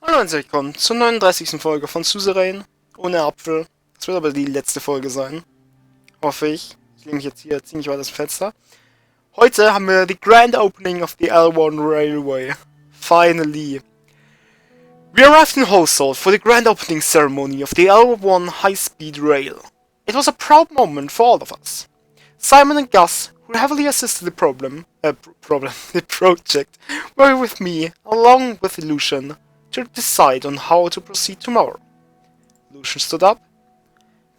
Hallo und herzlich willkommen zur 39. Folge von Suzerain, ohne Apfel. Das wird aber die letzte Folge sein. Hoffe ich. Ich lehne mich jetzt hier ziemlich weit aus dem Fenster. Heute haben wir die Grand Opening of the L1 Railway. Finally. We arrived in Holsalt for the Grand Opening ceremony of the L1 High-Speed Rail. It was a proud moment for all of us. Simon and Gus, who heavily assisted the project, were with me, along with Lucian, to decide on how to proceed tomorrow. Lucian stood up.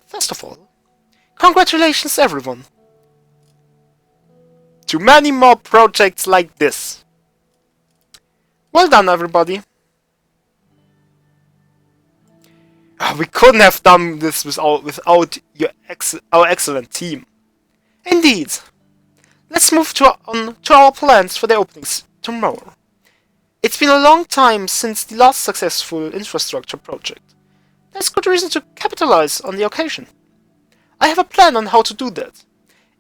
First of all, congratulations everyone. To many more projects like this. Well done everybody. We couldn't have done this without our excellent team. Indeed. Let's move on to our plans for the openings tomorrow. It's been a long time since the last successful infrastructure project. There's good reason to capitalize on the occasion. I have a plan on how to do that.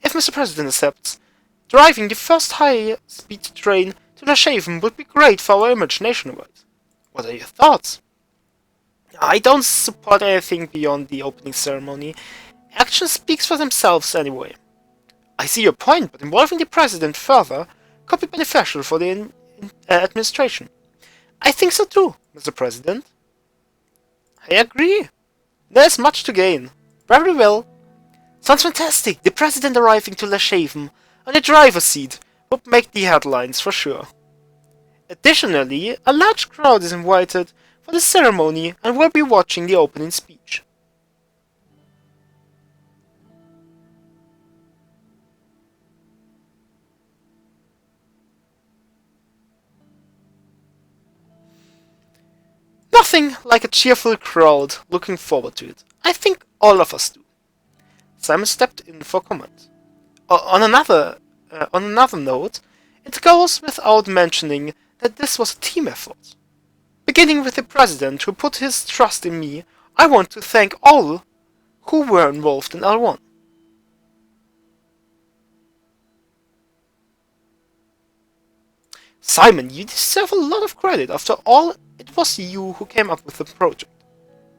If Mr. President accepts, driving the first high-speed train to Geschwächten would be great for our image nationwide. What are your thoughts? I don't support anything beyond the opening ceremony. Action speaks for themselves anyway. I see your point, but involving the President further could be beneficial for the administration. I think so too, Mr. President. I agree. There's much to gain. Very well. Sounds fantastic. The President arriving to Geschwächten on the driver's seat would make the headlines for sure. Additionally, a large crowd is invited for the ceremony and will be watching the opening speech. Nothing like a cheerful crowd looking forward to it. I think all of us do. Simon stepped in for comment. On another note, it goes without mentioning that this was a team effort. Beginning with the President who put his trust in me, I want to thank all who were involved in L1. Simon, you deserve a lot of credit. After all, it was you who came up with the project.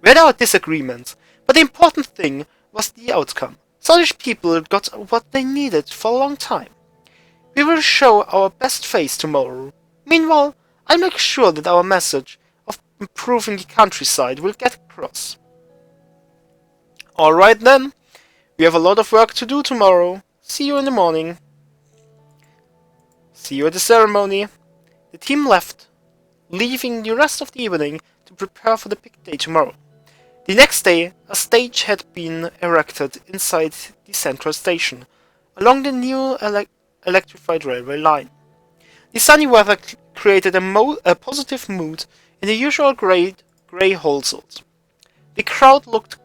We had our disagreements, but the important thing was the outcome. Scottish people got what they needed for a long time. We will show our best face tomorrow. Meanwhile, I'll make sure that our message of improving the countryside will get across. Alright then, we have a lot of work to do tomorrow. See you in the morning. See you at the ceremony. The team left, leaving the rest of the evening to prepare for the big day tomorrow. The next day, a stage had been erected inside the central station, along the new electrified railway line. The sunny weather created a positive mood in the usual grey Holsalt. The crowd looked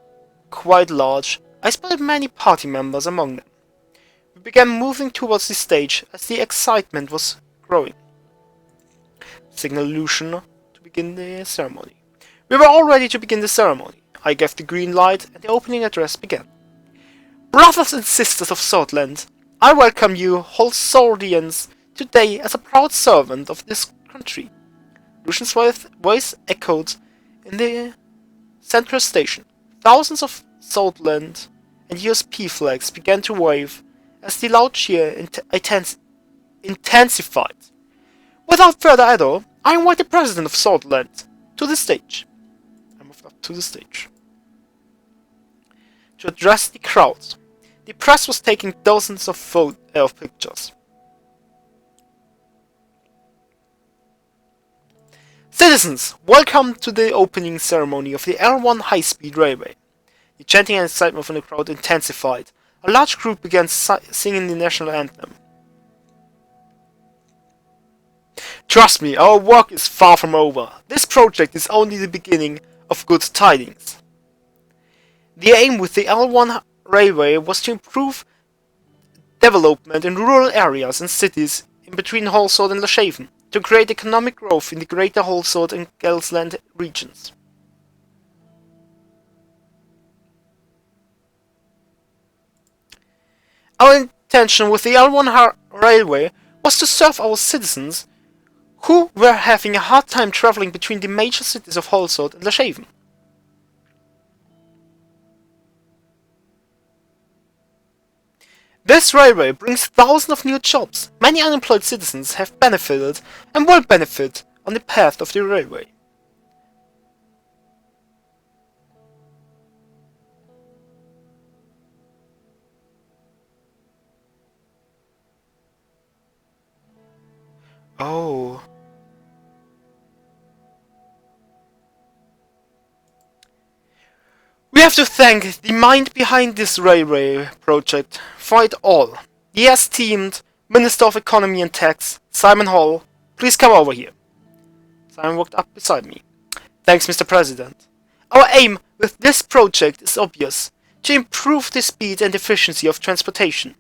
quite large. I spotted many party members among them. We began moving towards the stage as the excitement was growing. Signal Lucian to begin the ceremony. We were all ready to begin the ceremony. I gave the green light and the opening address began. Brothers and sisters of Swordland, I welcome you Holsaldians today as a proud servant of this country. Lucian's voice echoed in the central station. Thousands of Swordland and USP flags began to wave as the loud cheer intensified. Without further ado, I invite the President of Swordland to the stage. I moved up to the stage. To address the crowd. The press was taking dozens of pictures. Citizens, welcome to the opening ceremony of the L1 High-Speed Railway. The chanting and excitement from the crowd intensified. A large group began singing the national anthem. Trust me, our work is far from over. This project is only the beginning of good tidings. The aim with the L1 railway was to improve development in rural areas and cities in between Holsalt and Geschwächten, to create economic growth in the greater Holsalt and Gelsland regions. Our intention with the L1 railway was to serve our citizens who were having a hard time traveling between the major cities of Holsort and Lashaven. This railway brings thousands of new jobs. Many unemployed citizens have benefited and will benefit on the path of the railway. Oh. We have to thank the mind behind this railway project for it all. The esteemed Minister of Economy and Tax, Simon Hall. Please come over here. Simon walked up beside me. Thanks, Mr. President. Our aim with this project is obvious, to improve the speed and efficiency of transportation.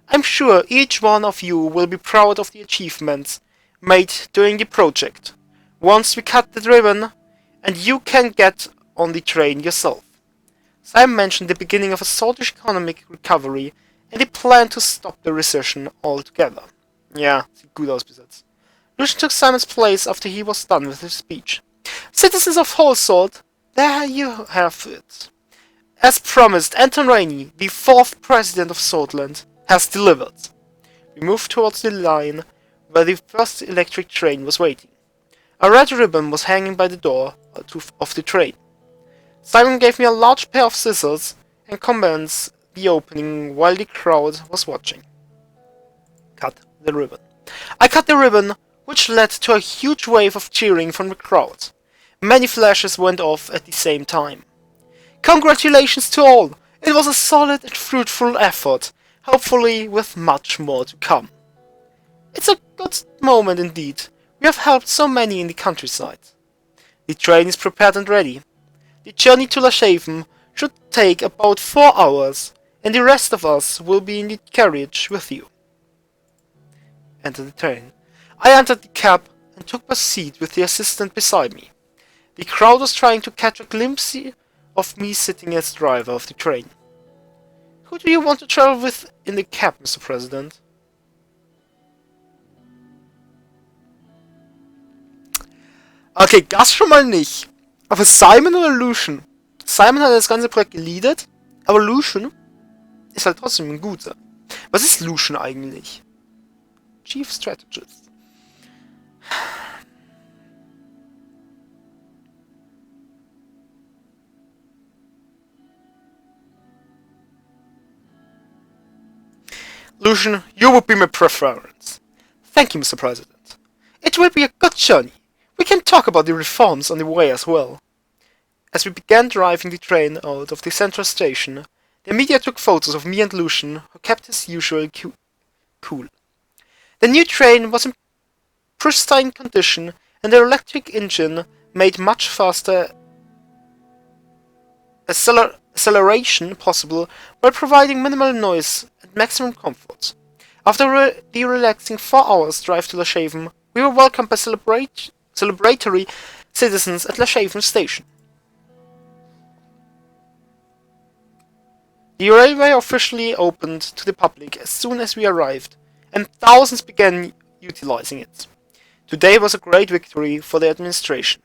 I'm sure each one of you will be proud of the achievements made during the project. Once we cut the ribbon, and you can get on the train yourself. Simon mentioned the beginning of a soldish economic recovery and the plan to stop the recession altogether. Yeah, sieht gut aus bis jetzt. Lucian took Simon's place after he was done with his speech. Citizens of Holsort, there you have it. As promised, Anton Rainey, the 4th President of Sortland, has delivered. We moved towards the line where the first electric train was waiting. A red ribbon was hanging by the door of the train. Simon gave me a large pair of scissors and commenced the opening while the crowd was watching. Cut the ribbon. I cut the ribbon, which led to a huge wave of cheering from the crowd. Many flashes went off at the same time. Congratulations to all! It was a solid and fruitful effort, hopefully with much more to come. It's a good moment indeed. We have helped so many in the countryside. The train is prepared and ready. The journey to Lashaven should take about 4 hours, and the rest of us will be in the carriage with you. Enter the train. I entered the cab and took my seat with the assistant beside me. The crowd was trying to catch a glimpse of me sitting as driver of the train. Who do you want to travel with in the cab, Mr. President? Okay, das schon mal nicht. Aber Simon oder Lucian? Simon hat das ganze Projekt geleadet, aber Lucian ist halt trotzdem ein guter. Was ist Lucian eigentlich? Chief Strategist. Lucian, you would be my preference. Thank you, Mr. President. It will be a good journey. We can talk about the reforms on the way as well. As we began driving the train out of the central station, the media took photos of me and Lucian, who kept his usual cool. The new train was in pristine condition, and the electric engine made much faster acceleration possible while providing minimal noise and maximum comfort. After the relaxing 4 hours drive to Lashaven, we were welcomed by celebratory citizens at Lashaven station. The railway officially opened to the public as soon as we arrived, and thousands began utilizing it. Today was a great victory for the administration.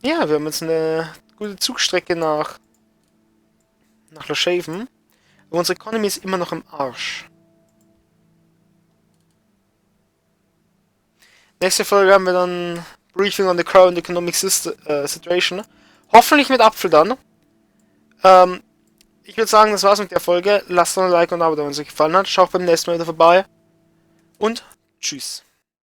Ja, wir haben jetzt eine gute Zugstrecke nach Lashaven, aber unsere Economy ist immer noch im Arsch. Nächste Folge haben wir dann Briefing on the current economic situation. Hoffentlich mit Apfel dann. Ich würde sagen, das war's mit der Folge. Lasst doch ein Like und ein Abo da, wenn es euch gefallen hat. Schaut beim nächsten Mal wieder vorbei. Und tschüss.